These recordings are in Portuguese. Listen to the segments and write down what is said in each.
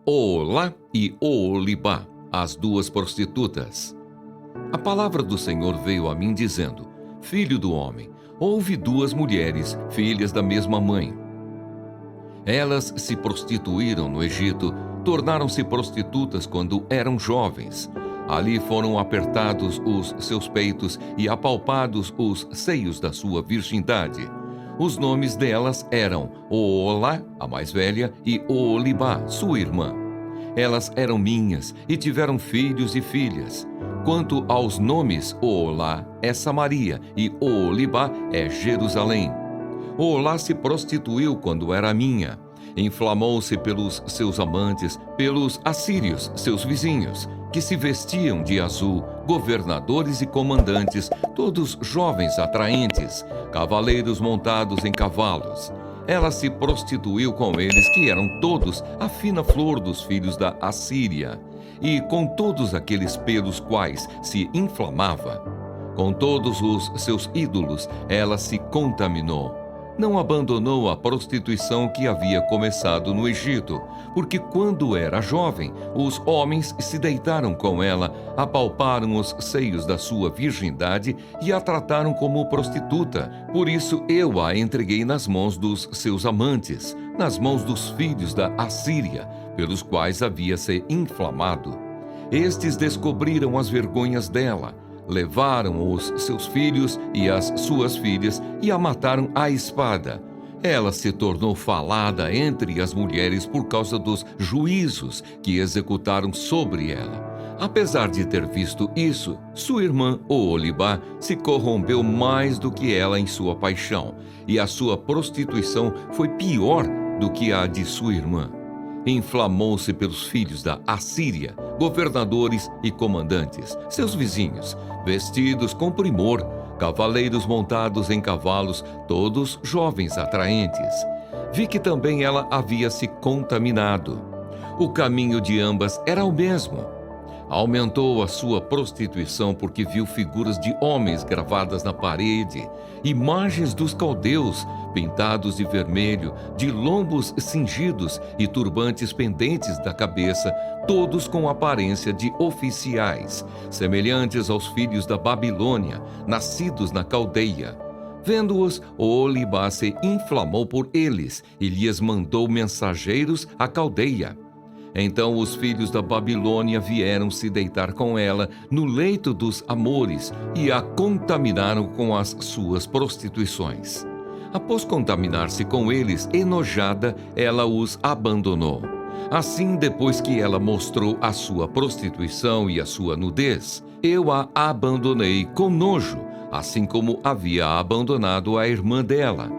Oolá e Oolibá, as duas prostitutas. A palavra do Senhor veio a mim dizendo: Filho do homem, houve duas mulheres, filhas da mesma mãe. Elas se prostituíram no Egito, tornaram-se prostitutas quando eram jovens. Ali foram apertados os seus peitos e apalpados os seios da sua virgindade. Os nomes delas eram Oolá, a mais velha, e Oolibá, sua irmã. Elas eram minhas e tiveram filhos e filhas. Quanto aos nomes, Oolá é Samaria e Oolibá é Jerusalém. Oolá se prostituiu quando era minha. Inflamou-se pelos seus amantes, pelos assírios, seus vizinhos, que se vestiam de azul, governadores e comandantes, todos jovens atraentes, cavaleiros montados em cavalos. Ela se prostituiu com eles, que eram todos a fina flor dos filhos da Assíria, e com todos aqueles pelos quais se inflamava. Com todos os seus ídolos, ela se contaminou. Não abandonou a prostituição que havia começado no Egito, porque quando era jovem, os homens se deitaram com ela, apalparam os seios da sua virgindade e a trataram como prostituta. Por isso eu a entreguei nas mãos dos seus amantes, nas mãos dos filhos da Assíria, pelos quais havia se inflamado. Estes descobriram as vergonhas dela, levaram os seus filhos e as suas filhas e a mataram à espada. Ela se tornou falada entre as mulheres por causa dos juízos que executaram sobre ela. Apesar de ter visto isso, sua irmã Oolibá se corrompeu mais do que ela em sua paixão, e a sua prostituição foi pior do que a de sua irmã. Inflamou-se pelos filhos da Assíria, governadores e comandantes, seus vizinhos, vestidos com primor, cavaleiros montados em cavalos, todos jovens atraentes. Vi que também ela havia se contaminado. O caminho de ambas era o mesmo. Aumentou a sua prostituição porque viu figuras de homens gravadas na parede, imagens dos caldeus pintados de vermelho, de lombos cingidos e turbantes pendentes da cabeça, todos com aparência de oficiais, semelhantes aos filhos da Babilônia, nascidos na Caldeia. Vendo-os, Oolibá se inflamou por eles e lhes mandou mensageiros à Caldeia. Então os filhos da Babilônia vieram se deitar com ela no leito dos amores e a contaminaram com as suas prostituições. Após contaminar-se com eles, enojada, ela os abandonou. Assim, depois que ela mostrou a sua prostituição e a sua nudez, eu a abandonei com nojo, assim como havia abandonado a irmã dela.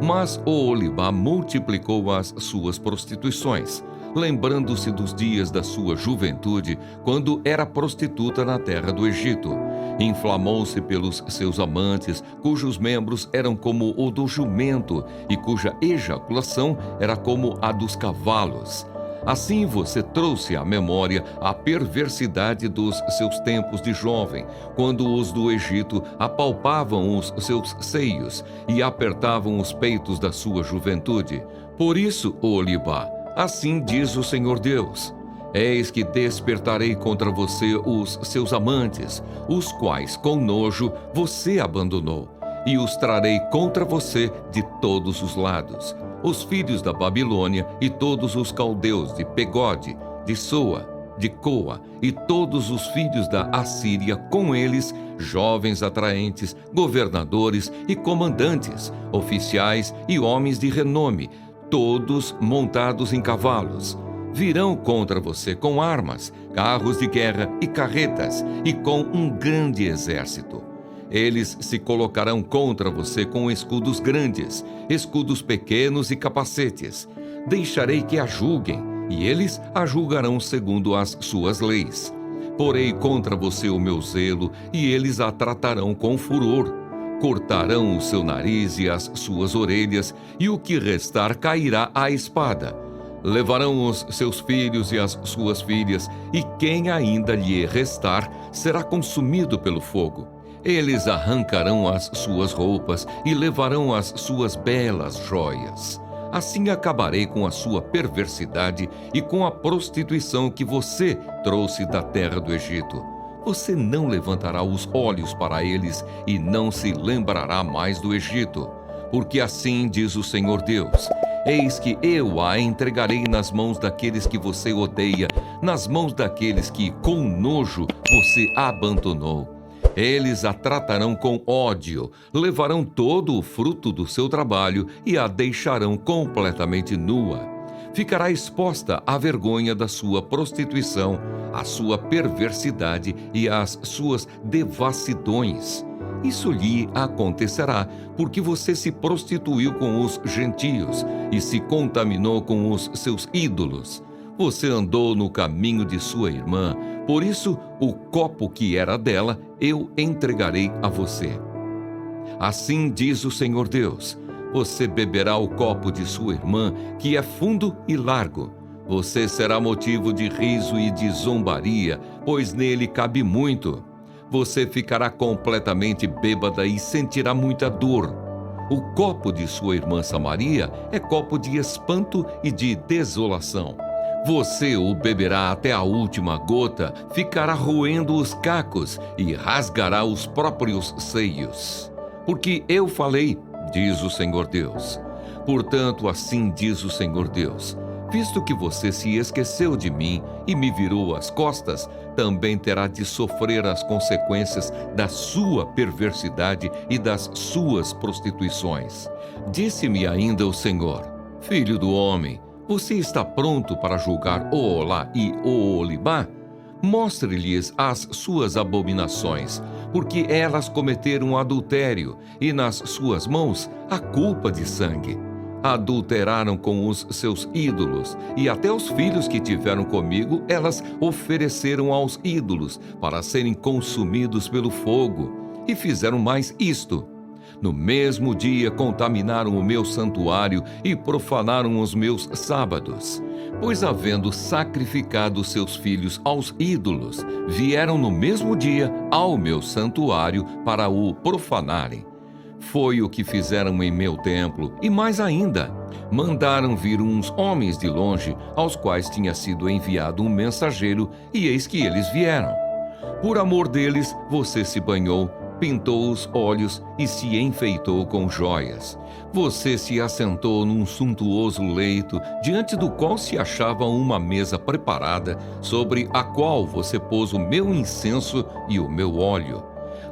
Mas Oolibá multiplicou as suas prostituições, lembrando-se dos dias da sua juventude, quando era prostituta na terra do Egito. Inflamou-se pelos seus amantes, cujos membros eram como o do jumento e cuja ejaculação era como a dos cavalos. Assim você trouxe à memória a perversidade dos seus tempos de jovem, quando os do Egito apalpavam os seus seios e apertavam os peitos da sua juventude. Por isso, Oolibá, assim diz o Senhor Deus: eis que despertarei contra você os seus amantes, os quais com nojo você abandonou, e os trarei contra você de todos os lados, os filhos da Babilônia e todos os caldeus de Pegode, de Soa, de Coa, e todos os filhos da Assíria, com eles, jovens atraentes, governadores e comandantes, oficiais e homens de renome, todos montados em cavalos. Virão contra você com armas, carros de guerra e carretas, e com um grande exército. Eles se colocarão contra você com escudos grandes, escudos pequenos e capacetes. Deixarei que a julguem, e eles a julgarão segundo as suas leis. Porei contra você o meu zelo, e eles a tratarão com furor. Cortarão o seu nariz e as suas orelhas, e o que restar cairá à espada. Levarão os seus filhos e as suas filhas, e quem ainda lhe restar será consumido pelo fogo. Eles arrancarão as suas roupas e levarão as suas belas joias. Assim acabarei com a sua perversidade e com a prostituição que você trouxe da terra do Egito. Você não levantará os olhos para eles e não se lembrará mais do Egito. Porque assim diz o Senhor Deus: eis que eu a entregarei nas mãos daqueles que você odeia, nas mãos daqueles que, com nojo, você abandonou. Eles a tratarão com ódio, levarão todo o fruto do seu trabalho e a deixarão completamente nua. Ficará exposta à vergonha da sua prostituição, à sua perversidade e às suas devassidões. Isso lhe acontecerá porque você se prostituiu com os gentios e se contaminou com os seus ídolos. Você andou no caminho de sua irmã, por isso o copo que era dela eu entregarei a você. Assim diz o Senhor Deus: você beberá o copo de sua irmã, que é fundo e largo. Você será motivo de riso e de zombaria, pois nele cabe muito. Você ficará completamente bêbada e sentirá muita dor. O copo de sua irmã Samaria é copo de espanto e de desolação. Você o beberá até a última gota, ficará roendo os cacos e rasgará os próprios seios. Porque eu falei, diz o Senhor Deus. Portanto, assim diz o Senhor Deus: visto que você se esqueceu de mim e me virou as costas, também terá de sofrer as consequências da sua perversidade e das suas prostituições. Disse-me ainda o Senhor: filho do homem, você está pronto para julgar Oholá e Oholibá? Mostre-lhes as suas abominações, porque elas cometeram adultério, e nas suas mãos a culpa de sangue. Adulteraram com os seus ídolos, e até os filhos que tiveram comigo elas ofereceram aos ídolos, para serem consumidos pelo fogo, e fizeram mais isto. No mesmo dia contaminaram o meu santuário e profanaram os meus sábados. Pois, havendo sacrificado seus filhos aos ídolos, vieram no mesmo dia ao meu santuário para o profanarem. Foi o que fizeram em meu templo, e mais ainda, mandaram vir uns homens de longe, aos quais tinha sido enviado um mensageiro, e eis que eles vieram. Por amor deles, você se banhou, pintou os olhos e se enfeitou com joias. Você se assentou num suntuoso leito, diante do qual se achava uma mesa preparada, sobre a qual você pôs o meu incenso e o meu óleo.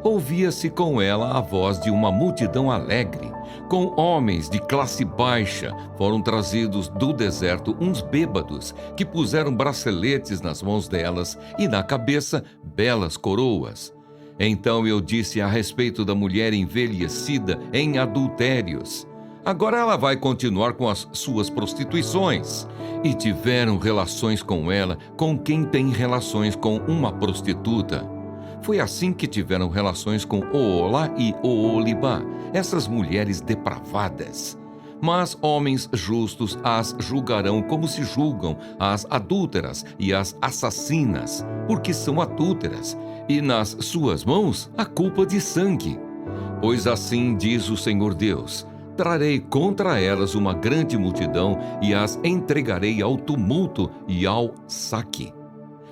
Ouvia-se com ela a voz de uma multidão alegre. Com homens de classe baixa foram trazidos do deserto uns bêbados, que puseram braceletes nas mãos delas e na cabeça belas coroas. Então eu disse a respeito da mulher envelhecida em adultérios: agora ela vai continuar com as suas prostituições. E tiveram relações com ela, com quem tem relações com uma prostituta. Foi assim que tiveram relações com Oholá e Oholibá, essas mulheres depravadas. Mas homens justos as julgarão como se julgam as adúlteras e as assassinas, porque são adúlteras, e nas suas mãos a culpa de sangue. Pois assim diz o Senhor Deus: trarei contra elas uma grande multidão e as entregarei ao tumulto e ao saque.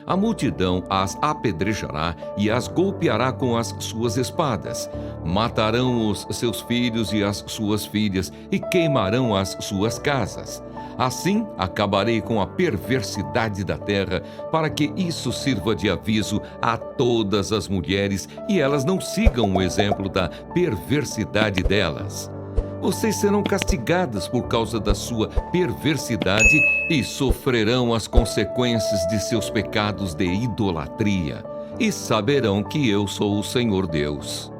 A multidão as apedrejará e as golpeará com as suas espadas. Matarão os seus filhos e as suas filhas e queimarão as suas casas. Assim acabarei com a perversidade da terra, para que isso sirva de aviso a todas as mulheres e elas não sigam o exemplo da perversidade delas. Vocês serão castigadas por causa da sua perversidade e sofrerão as consequências de seus pecados de idolatria, e saberão que eu sou o Senhor Deus.